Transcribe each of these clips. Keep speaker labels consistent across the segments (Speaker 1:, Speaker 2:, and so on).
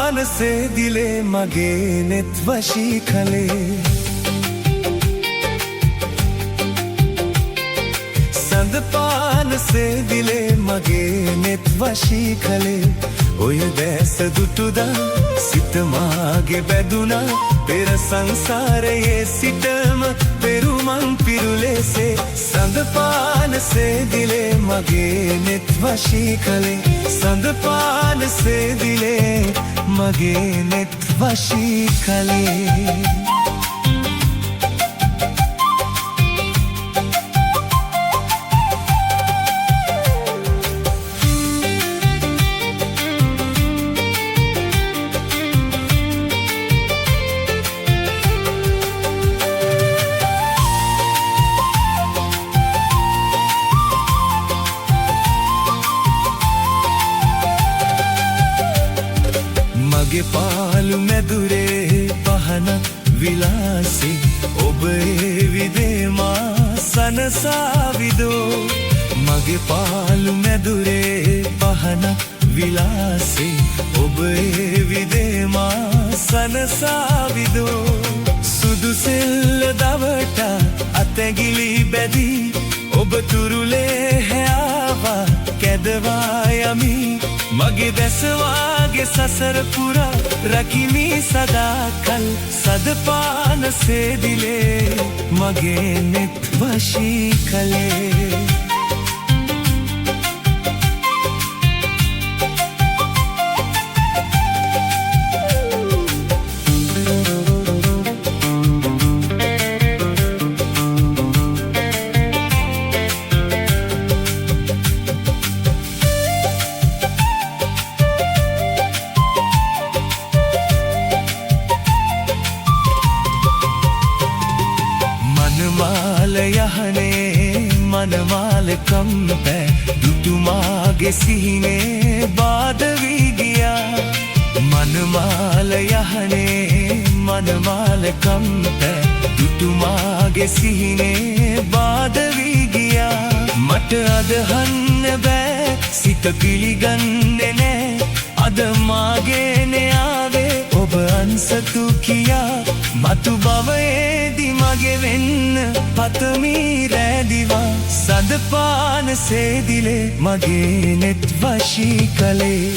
Speaker 1: पान से दिले मगे नेत वशी खले संद पान से दिले मगे नेत वशी खले ඔය දැස දුටුදා සිත මාගේ බැදුනා පෙර සංසාරයේ සිටම පෙරුමන් පිරුලෙසේ සඳ පානසේ දිලේ මගේ නෙත් වශී කලේ සඳ පානසේ දිලේ මගේ නෙත් වශී කලේ මගේ පාලු මැදුරේ පහන විලාසෙ ඔබ ඒ විදේ මා සනසාවිදෝ මගේ පාලු මැදුරේ පහන විලාසෙ ඔබ ඒ විදේ මා සනසාවිදෝ සුදු සෙල්ල දවට අතැගිලි බැදී ඔබ තුරුලේ හැආවා කැදවා යමි මගේ දැසවාගේ සසර පුරා රකිමි සදාකල් සද පානසේ දිලේ මගේ නෙත් වශී කලේ යහනේ මනමාල කම්පැ දුටුමාගේ සිහිනේ බාධ වී ගියා මනමාල යහනේ මනමාල කම්පැ දුටුමාගේ සිහිනේ බාධ වී ගියා මට අදහන්න බෑ සිත පිළිගන්නේ නෑ අද මාගේ න්යාවේ ඔබ අන්සතු කියා මතු භවයේදී මගේ වෙන්න පතමි රැදිවා සඳ පානසේ දිලේ මගේ නෙත් වශී කලේ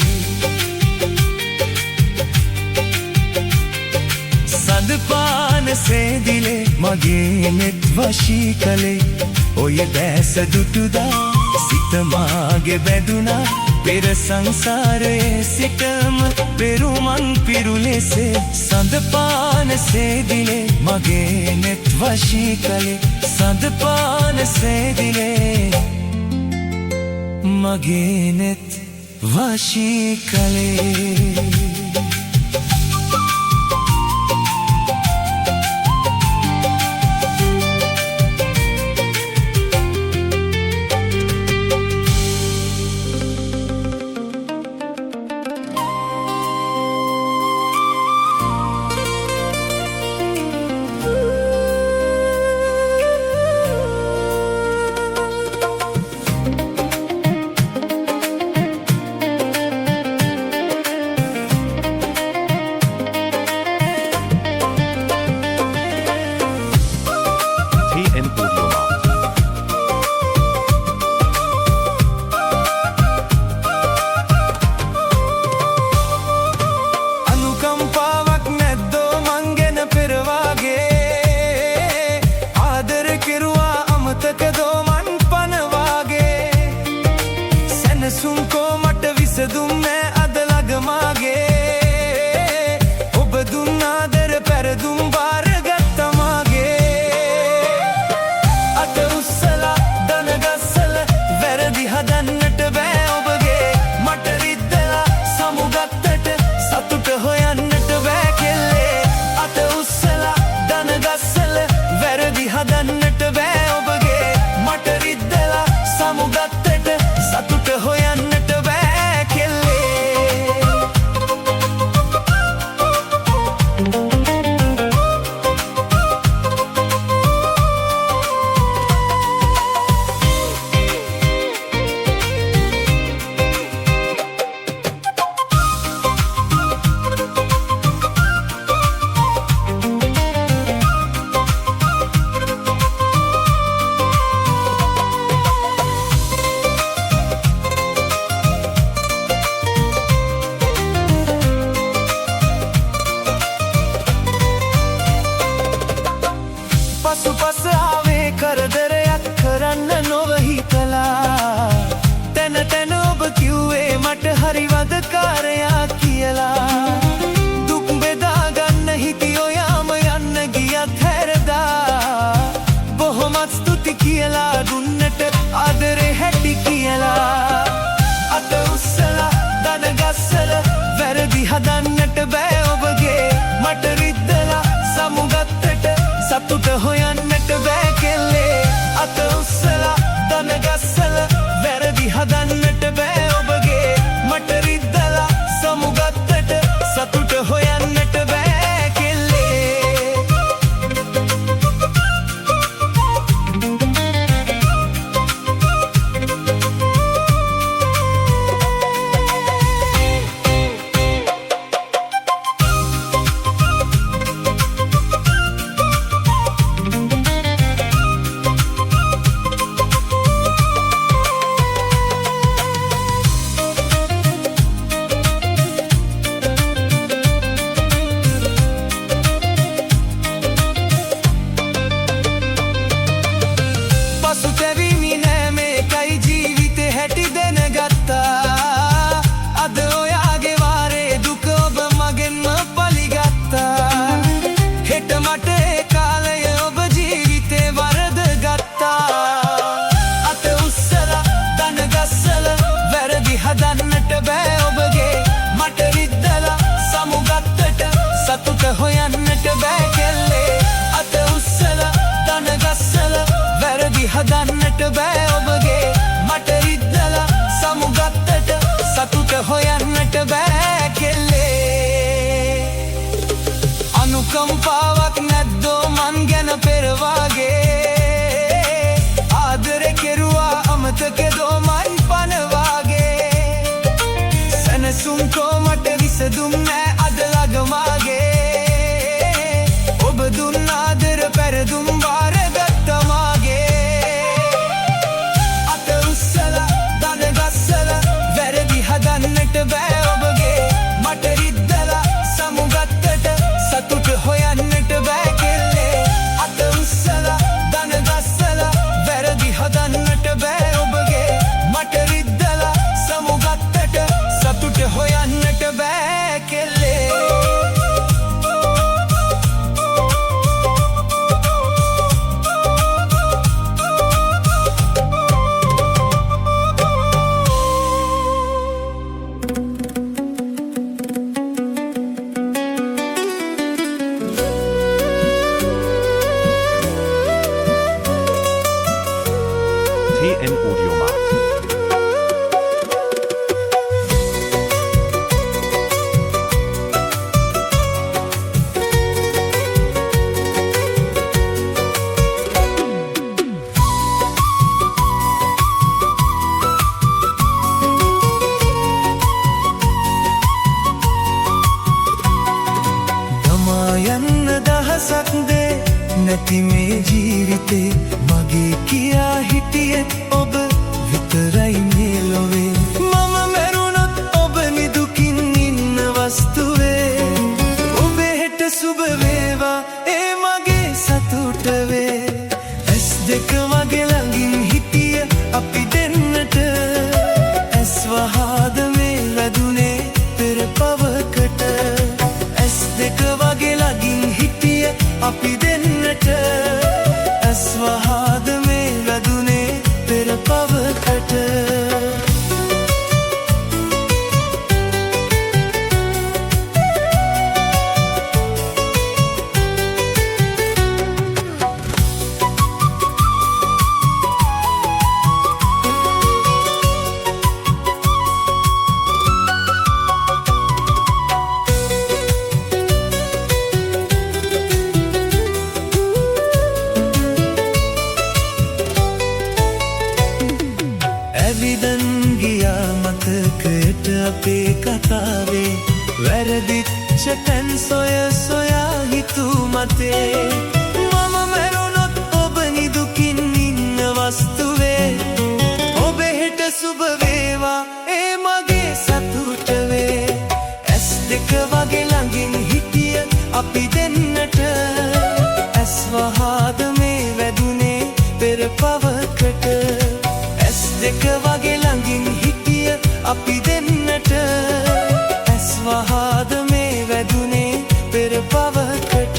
Speaker 1: සඳ පානසේ දිලේ මගේ නෙත් වශී කලේ ඔය දැස දුටුදා සිත මාගේ බැදුනා පෙර සංසාරයේ සිටම පෙරුමන් පිරුලෙසේ සඳ පානසේ දිලේ මගේ නෙත් වශී කලේ සඳ පානසේ දිලේ මගේ නෙත් වශී කලේ සුන්කෝ මට විසදුම් නෑ අද ළඟමාගේ ඔබ දුන්න ආදර පැරදුම් බාරගත්තා මාගේ අත උස්සලා දන ගස්සල වැරදි හදන්නට බෑ ඔබගේ මට රිද්දලා සමුගත්තට සතුට හොයන්නට බෑ කෙල්ලේ අත උස්සලා දන ගස්සල වැරදි හදන්නට බෑ ඔබගේ මට රිද්දලා සමුගත්තට සතුට හොයන්නට බෑ කෙල්ලේ හොයන්නට බෑ කෙල්ලේ අත උස්සලා දන ගස්සලා වැරදි හදන්නට බෑ ඔබගේ මට රිද්දලා සමුගත්තට සතුට හොයන්නට බෑ කෙල්ලේ අනුකම්පාවක් නැද්දෝ මන් ගැන පෙරවාගේ ආදරේ කෙරුවා අමතකදෝ මන් පනවාගේ සැනසුම් කෝ මට විසදුම් නෑ අද ළඟමාගේ ඔබ දුන් ආදර පෙරදුම් වාරගත්තා මාගේ අත උස්සලා දන ගස්සලා වැරදි හදන්නට බෑ ඔබගේ මට රිද්දලා සමුගත්තට සතුට හොයන්නට බෑ කෙල්ලේ අත උස්සලා දන ගස්සලා වැරදි හදන්නට බෑ ඔබගේ මට රිද්දලා සමුගත්තට සතුට හොයන්නට බෑ කෙල්ලේ
Speaker 2: TN Audiomat.
Speaker 1: යන්න දහසක් දේ නැති මේ ජීවිතේ මගේ කියා හිටියේ ඔබ විතරයි මේ ලොවේ මම මැරුණොත් ඔබ නිදුකින් ඉන්න වස්තුවේ ඔබේ හෙට සුබ වේවා ඒ මගේ සතුට වේ ඇස් දෙක මගේ ළඟින් හිටිය අපි දෙන්නට ඇස් වහාද මේ වැදුනේ පෙර පවකට ඇස් දෙක වගේ ළඟින් හිටිය අපි දෙන්නට ඇස් වහාද මේ වැදුනේ පෙර පවකට ඇවිදන් ගියා මතකයට අපේ කතාවේ වැරදිච්ච තැන් සොය සොයා හිtuu මතේ මම මැරුණොත් ඔබ නිදුකින් ඉන්න වස්තුවේ ඔබේ හෙට සුබ වේවා ඒ මගේ සතුට වේ ඇස් දෙක වගේ ළඟින් හිටිය අපි දෙන්නට ඇස් වහාද මේ වැදුනේ පෙර පවකට ඇස් දෙක වගේ ළඟින් හිටිය අපි දෙන්නට ඇස් වහාද මේ වැදුනේ පෙර පවකට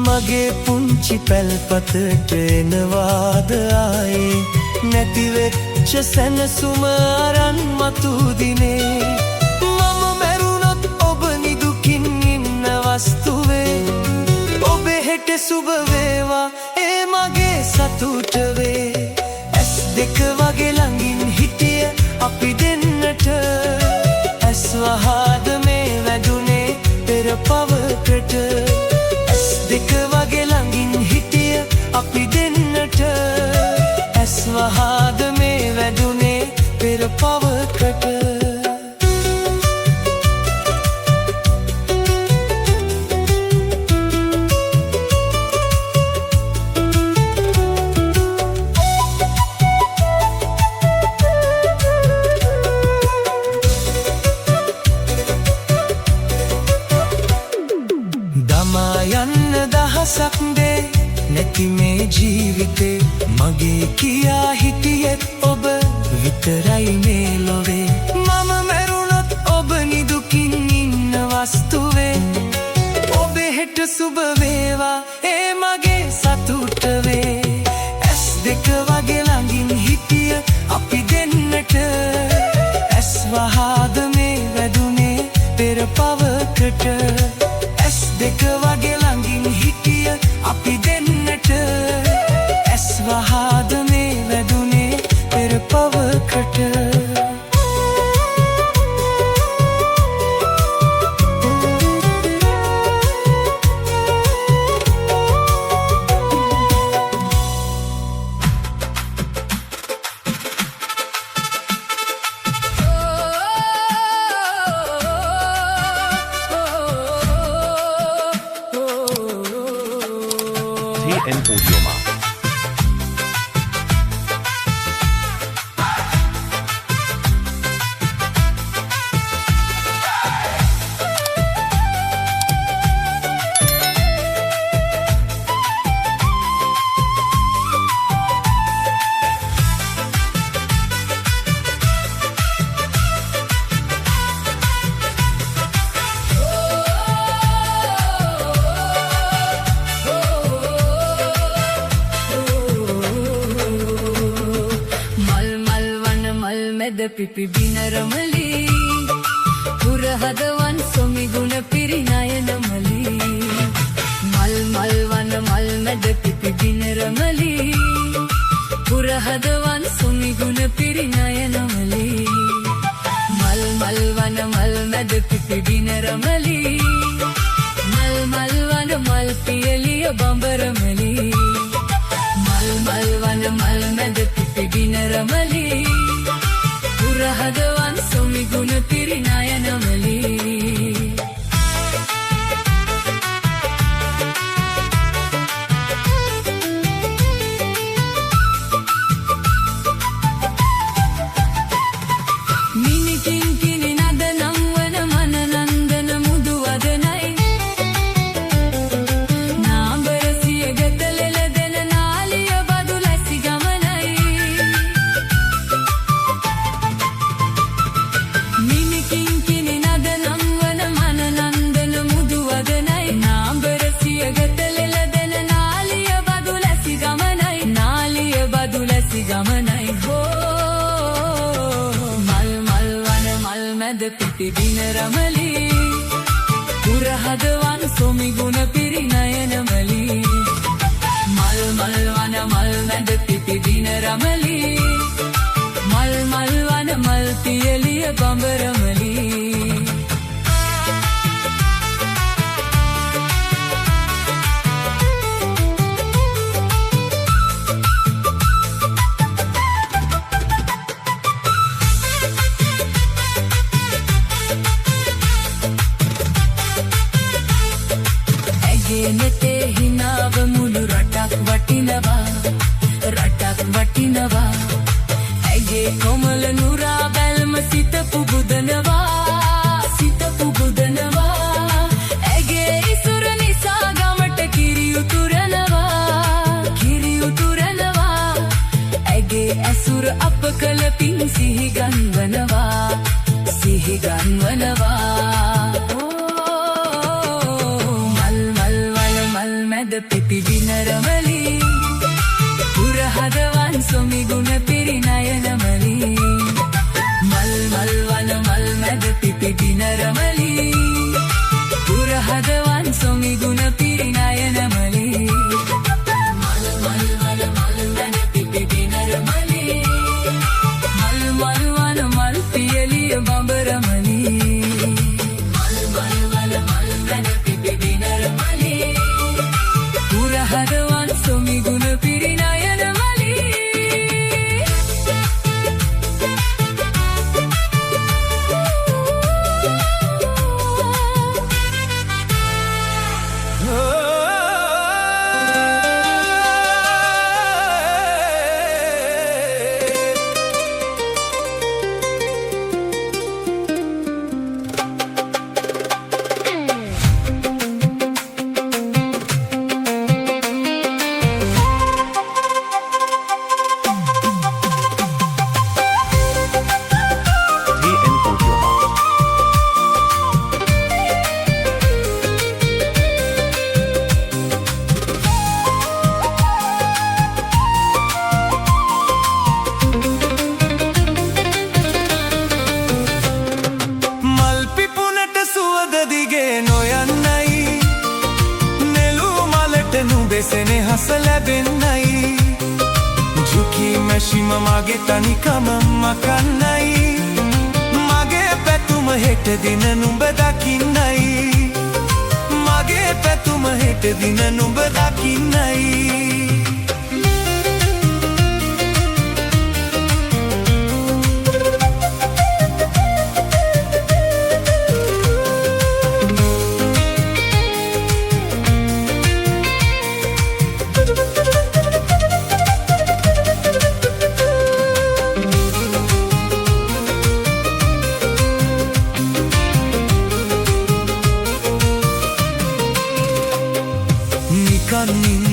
Speaker 1: මගේ පුංචි පැල්පතට එනවාද ආයේ නැතිවෙච්ච සැනසුම අරන් මතු දිනේ මම මැරුණොත් ඔබ නිදුකින් ඉන්න වස්තුවේ ඔබේ හෙට සුබ වේවා ඒ මගේ සතුට වේ ඇස් දෙක වගේ ළඟින් හිටිය අපි දෙන්නට ඇස් වහාද මේ වැදුනේ පෙර පවකට දෙක වගේ ළඟින් හිටිය අපි දෙන්නට ඇස් වහාද මේ වැදුනේ පෙර පවකට අදහසක් දේ නැති මේ ජීවිතේ මගේ කියා හිටියෙත් ඔබ විතරයි මේ ලොවේ මම මැරුණොත් ඔබ නිදුකින් ඉන්න වස්තුවේ ඔබේ හෙට සුබ වේවා ඒ මගේ සතුට වේ ඇස් දෙක වගේ ළඟින් හිටිය අපි දෙන්නට ඇස් වහාද මේ වැදුනේ පෙර පවකට ඇස් දෙක වගේ ළඟින් හිටිය අපි දෙන්නට ඇස් වහාද මේ වැදුනේ පෙර පවකට
Speaker 2: TN Audiomat.
Speaker 3: මැද පිපි බිනරමලි පුරහදවන් සොමි ගුණ පිරිනයනමලි මල් මල් වන මල් මැද පිපි බිනරමලි පුරහදවන් සොමි ගුණ පිරිනයනමලි මල් මල් වන මල් මැද පිපි බිනරමලි මල් මල් වන මල් පියලිය බඹරමලි මල් මල් වන මල් මැද පිපි බිනරමලි පුරහදවන් සොමි ගුණ පිරිනයනමලි මිනිකින් කිනි නද නම් වන මන නන්දන මුදු වදනයි නාඹර සිය ගතලෙල දෙන නාලිය බදු ලැසි ගමනයි මිනිකින් කිනි නද නම් වන මන නන්දන මුදු වදනයි නාඹර සිය ගතලෙල දෙන නාලිය බදු ලැසි ගමනයි නාලිය බදු ලැසි ගමනයි මැද පිපි බිනරමලි පුරහදවන් සොමි ගුණ පිරිනයනමලි මල් මල් වන මල් මැද පිපි බිනරමලි මල් මල් වන මල් පියලිය බඹරමලි නෙතේ හිනාව මුළු රටක් වටිනවා ඇගේ කොමල නුරා බැල්ම සිත පුබුදනවා ඇගේ ඉසුර නිසා ගමට කිරි උතුරනවා ඇගේ ඇසුර අප කළ පින් සිහිගන්වනවා මැද පිපි බිනරමලි පුරහදවන් සොමි ගුණ පිරිනයනමලි මල් මල් වන මල් මැද පිපි බිනරමලි පුරහදවන් සොමි ගුණ පිරිනයනමලි මල් මල් වන මල් මැද පිපි බිනරමලි මල් මල් වන මල් පියලිය බඹරමලි මල් මල් වන මල් මැද පිපි බිනරමලි පුරහදවන් සොමි ගුණ පිරිනයනමලි
Speaker 1: සෙනෙහස ලැබෙන්නයි ජුකි මැෂිම මගේ තනිකම මකන්නයි මගේ පැතුම හෙට දින නුඹ දකින්නයි මගේ පැතුම හෙට දින නුඹ දකින්නයි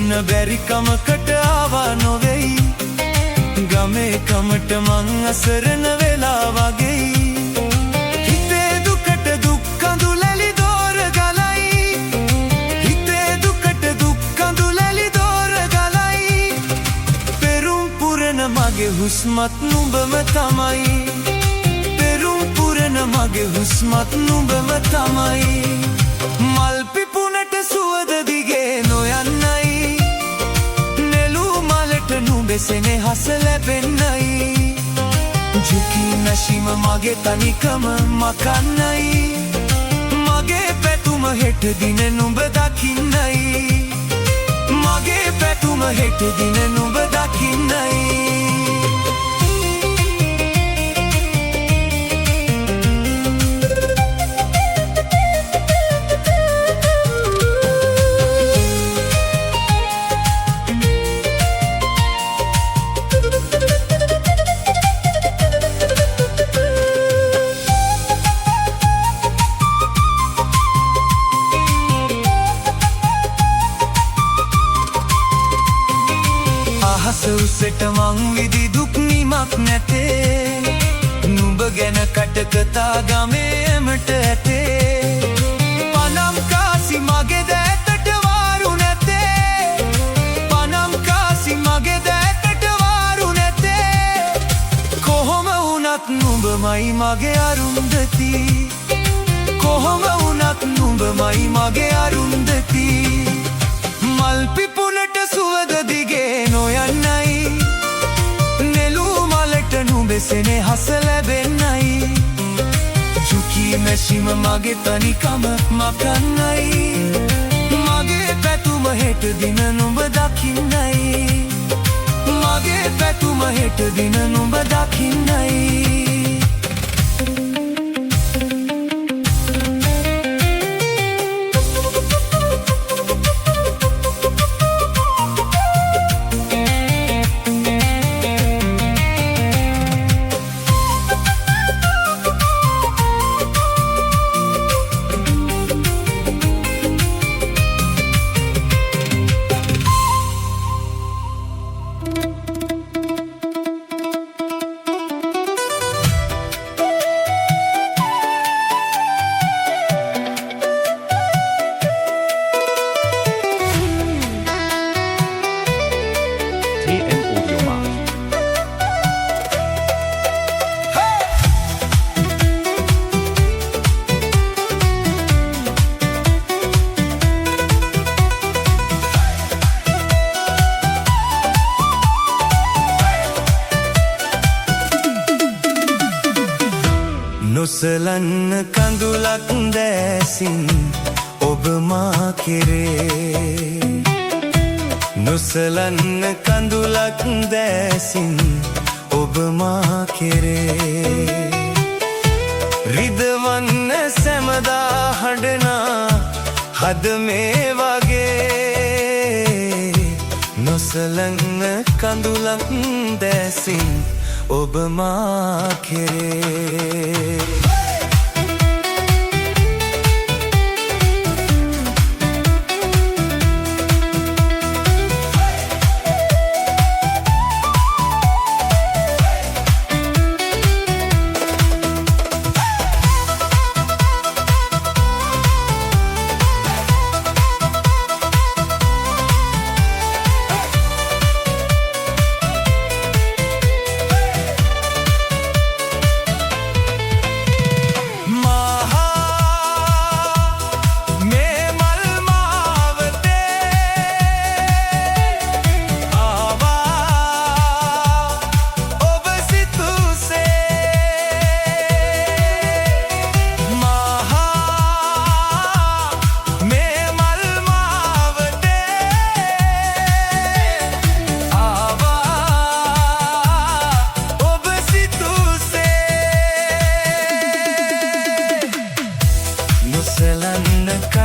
Speaker 1: ඉන්න බැරි කමකට ආවා නොවෙයි ගමේ කමට මං අසරණ වෙලා වගෙයි හිතේ දුකට දුක් කඳුලැලි දෝර ගලයි හිතේ දුකට දුක් කඳුලැලි දෝර ගලයි පෙරුම් පුරන මගේ හුස්මත් නුඹම තමයි පෙරුම් පුරන මගේ හුස්මත් නුඹම තමයි මල් පිපුණට සුවඳ දිගේ නොයන්නයි නුඹේ සෙනෙහස ලැබෙන්නයි ජුකි මැෂිම මගේ තනිකම මකන්නයි මගේ පැතුම හෙට දින නුඹ දකින්නයි මගේ පැතුම හෙට දින නුඹ දකින්නයි උසට මං විදි දුක් නිමක් නැතේ නුඹ ගැන කටකතා ගමේමට ඇතේ පනම් කාසි මගේ දෑතට වාරු නැතේ පනම් කාසි මගේ දෑතට වාරු නැතේ කොහොම වුණත් නුඹමයි මගේ අරුන්දති කොහොම වුණත් නුඹමයි මගේ අරුන්දති මල් පිපුණට සුවඳ දිගේ නොයන්නයි නෙළූ මලට නුඹේ සෙනෙහස ලැබෙන්නයි ජුකි මැෂිම මගේ තනිකම මකන්නයි මගේ පැතුම හෙට දින නුඹ දකින්නයි මගේ පැතුම හෙට දින නුඹ දකින්නයි නොසලන්න කඳුලක් දැසින් ඔබ මා කෙරේ නොසලන්න කඳුලක් දැසින් ඔබ මා කෙරේ රිදවන්න සැමදා හඬනා හද මේ වගේ නොසලන්න කඳුලක් දැසින් ඔබ මා කෙරේ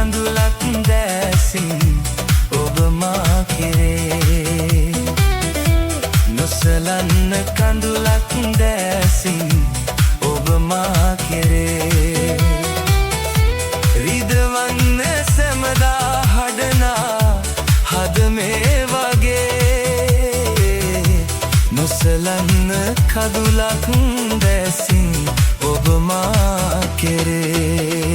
Speaker 1: කඳුලක් දැසින් ඔබ මා කෙරේ නොසලන්න කඳුලක් දැසින් ඔබ මා කෙරේ රිදවන්න සැමදා හඩනා හද මේ වගේ නොසලන්න කඳුලක් දැසින් ඔබ මා කෙරේ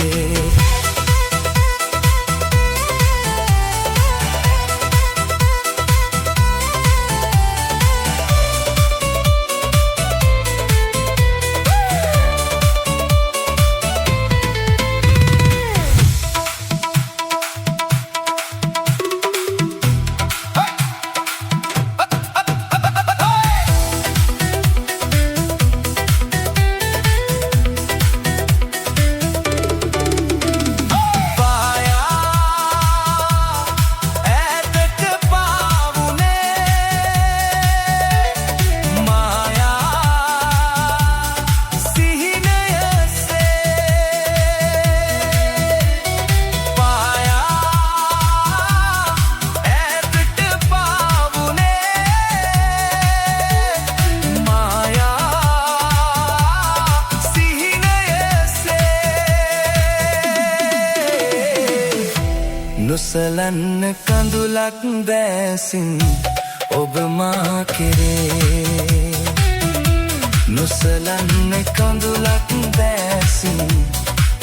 Speaker 1: නොසලන්න කඳුලක් දැසින් ඔබ මා කෙරේ නොසලන්න කඳුලක් දැසින්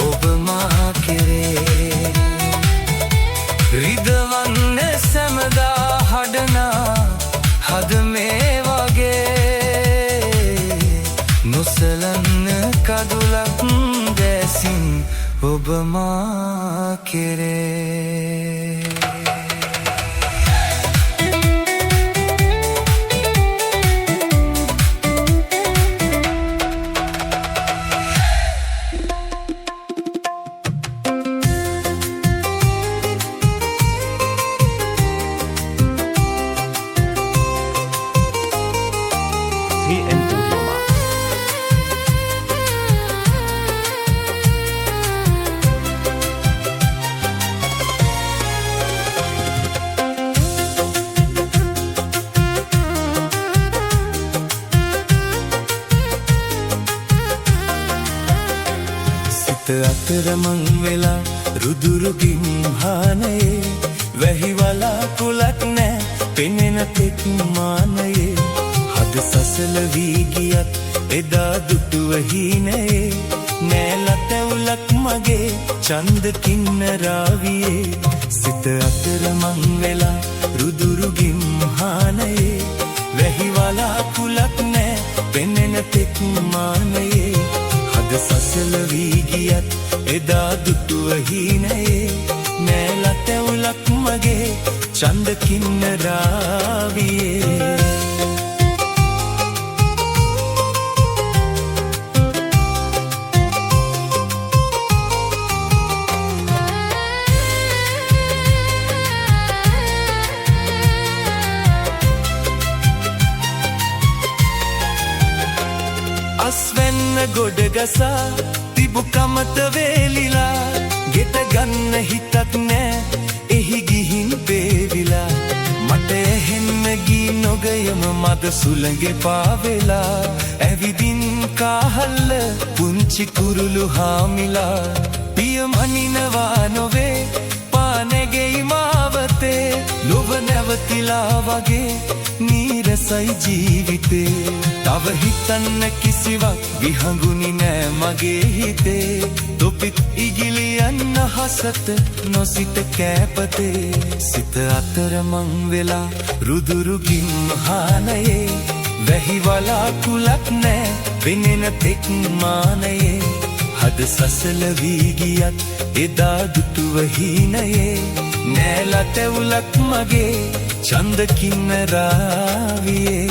Speaker 1: ඔබ මා කෙරේ රිදවන්න සැමදා හඩනා හද මේ වගේ නොසලන්න කඳුලක් දැසින් ඔබ මා කෙරේ
Speaker 2: TN Audioma.
Speaker 1: අතරමං වෙලා රුදුරු ගිම්හානයේ වැහිවලා කුලක් නෑ පෙනෙන තෙක් මානයේ හද සසල වී ගියත් එදා දුටුව හීනයේ නෑලතැවුලක් මගේ චන්ද කින්නරාවියේ සිත අතරමං වෙලා රුදුරු ගිම්හානයේ වැහිවලා කුලක් නෑ පෙනෙන තෙක් මානයේ සසල වී ගියත් එදා දුටුව හීනයේ නෑලතැවුලක් මගේ චන්ද කින්නරාවියේ අස්වැන්න ගොඩ ගසා තිබු කමත වේලිලා ගෙට ගන්න හිතක් නෑ එහි ගිහින් පේවිලා මට එහෙන්න ගී නොගයම මද සුළඟේ පාවෙලා ඇවිදින් කාහල්ල පුංචි කුරුළු හාමිලා පිය මනිනවා නොවේ පානැගෙයි මාවතේ ලොව නැවතිලා වගේ නීරසයි ජීවිතේ තව හිතන්න කිසිවක් විහඟුනි නෑ මගේ හිතේ තොපිත් ඉගිලියන්න හසත නොසිත කෑපතේ සිත අතරමං වෙලා රුදුරු ගිම්හානයේ වැහිවලා කුලක් නෑ පෙනෙන තෙක් මානයේ හද සසල වී ගියත් එදා දුටුව හීනයේ නෑලතැවුලක් මගේ චන්ද කින්නරාවියේ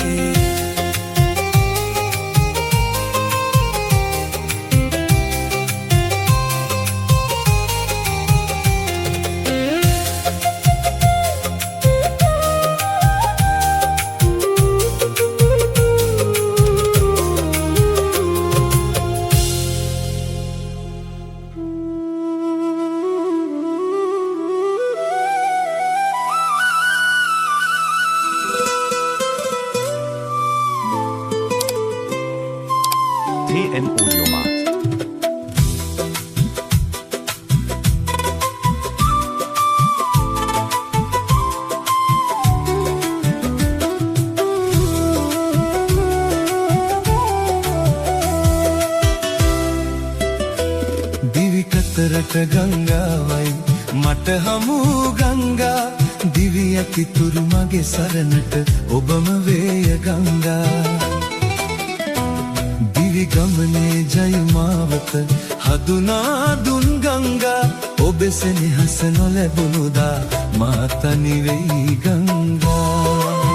Speaker 1: සරණට ගංගාවයි මට හමු ගංගා දිවි ඇතිතුරු මගේ සරණට ඔබම වේය ගංගා දිවි ගමනේ ජය මාවත හදුනා දුන් ගංගා ඔබ සෙනෙහස නොලැබුණුදා මා තනි වෙයි ගංගා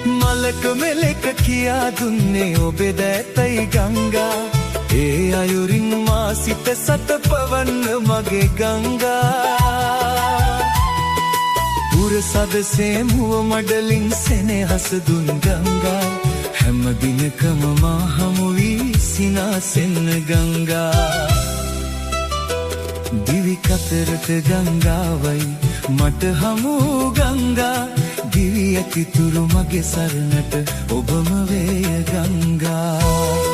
Speaker 1: මලක මෙලෙක කියා දුන්නේ ඔබේ දෑතයි ගංගා ඒ අයුරින් මා සිත සතපවන්න මගේ ගංගා පුරසදසේ මුව මඩලින් සෙනෙහස දුන් ගංගා හැම දිනකම මා හමු වී සිනාසෙන්න ගංගා දිවි කතරට ගංගාවයි මට හමු ගංගා දිවි ඇතිතුරු මගේ සරණට ඔබම වේය ගංගා